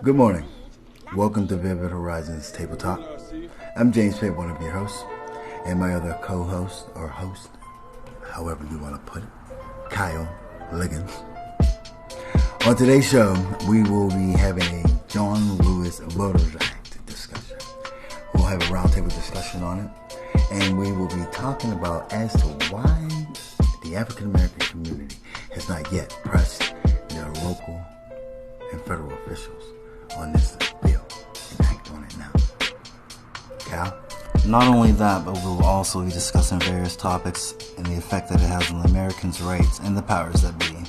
Good morning. Welcome to Vivid Horizons Table Talk. I'm James Pitt, one of your hosts, and my other co-host, or host, however you want to put it, Kyle Liggins. On today's show, we will be having a John Lewis Voters Act discussion. We'll have a roundtable discussion on it, and we will be talking about as to why the African American community has not yet pressed their local and federal officials on this bill and act on it now. Cal? Not only that, but we'll also be discussing various topics and the effect that it has on the Americans' rights and the powers that be.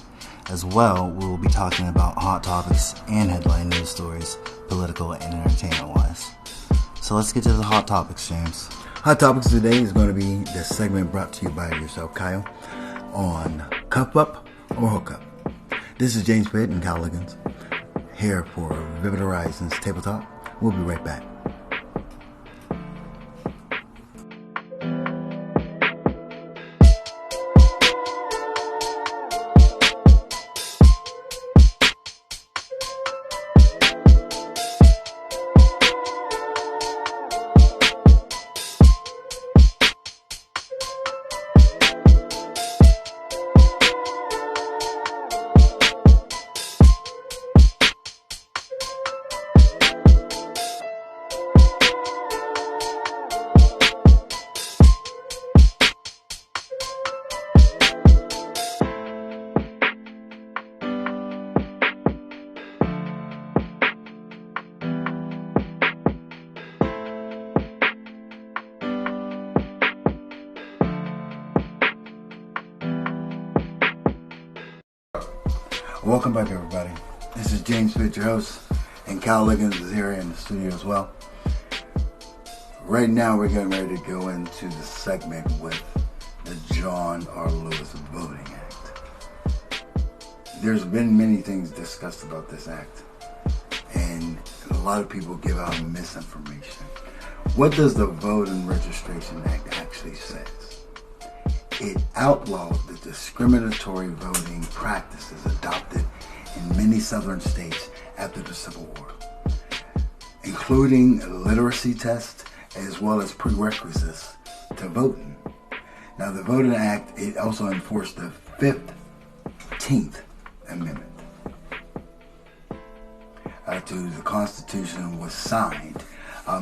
As well, we will be talking about hot topics and headline news stories, political and entertainment-wise. So let's get to the hot topics, James. Hot topics today is going to be the segment brought to you by yourself, Kyle, on Cup Up or Hook Up. This is James Pitt and Kyle Liggins here for Vivid Horizons Table Talk. We'll be right back. Welcome back, everybody. This is James Pitt, your host, and Kyle Liggins is here in the studio as well. Right now, we're getting ready to go into the segment with the John R. Lewis Voting Act. There's been many things discussed about this act, and a lot of people give out misinformation. What does the Voting Registration Act actually say? It outlawed the discriminatory voting practices adopted in many southern states after the Civil War, including literacy tests as well as prerequisites to voting. Now, the Voting Act, it also enforced the 15th Amendment to the Constitution was signed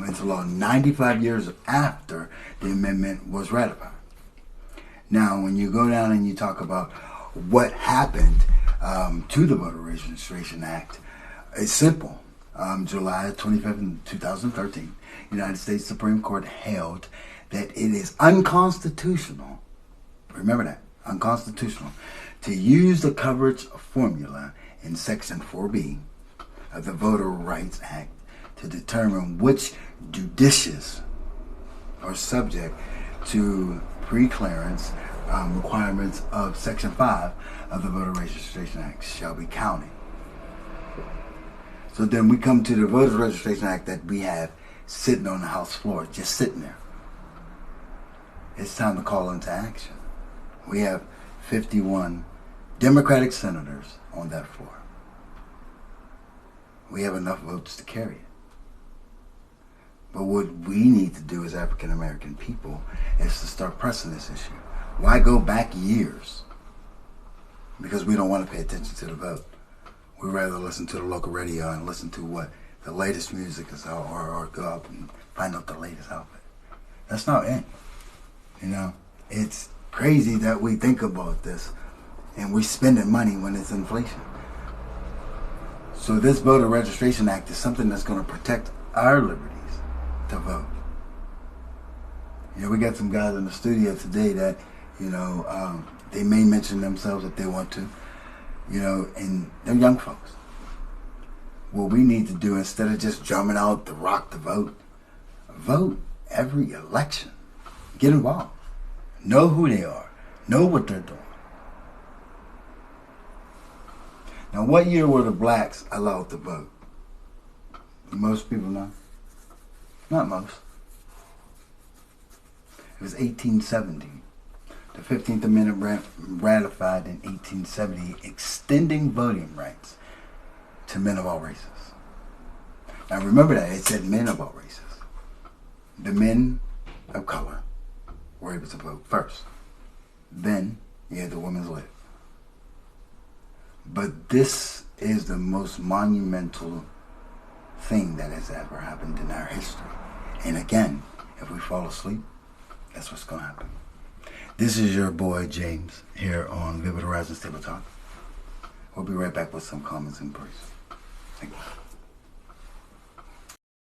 into law 95 years after the amendment was ratified. Now, when you go down and you talk about what happened to the Voter Registration Act, it's simple. July 25th, 2013, United States Supreme Court held that it is unconstitutional, remember that, unconstitutional, to use the coverage formula in Section 4B of the Voter Rights Act to determine which judicious are subject to pre-clearance requirements of Section 5 of the Voter Registration Act shall be counted. So then we come to the Voter Registration Act that we have sitting on the House floor, just sitting there. It's time to call into action. We have 51 Democratic senators on that floor. We have enough votes to carry it. But what we need to do as African American people is to start pressing this issue. Why go back years? Because we don't want to pay attention to the vote. We'd rather listen to the local radio and listen to what the latest music is, or go up and find out the latest outfit. That's not it. You know, it's crazy that we think about this and we're spending money when it's inflation. So this Voter Registration Act is something that's going to protect our liberties to vote. You know, we got some guys in the studio today that, they may mention themselves if they want to, and they're young folks. What we need to do, instead of just drumming out the rock to vote every election. Get involved. Know who they are. Know what they're doing. Now, what year were the blacks allowed to vote? Most people know. Not most. It was 1870. The 15th Amendment ratified in 1870, extending voting rights to men of all races. Now remember that it said men of all races. The men of color were able to vote first. Then you had the women's lib. But this is the most monumental thing that has ever happened in our history. And again, if we fall asleep, that's what's going to happen. This is your boy James here on Vivid Horizons Table Talk. We'll be right back with some comments and praise. Thank you.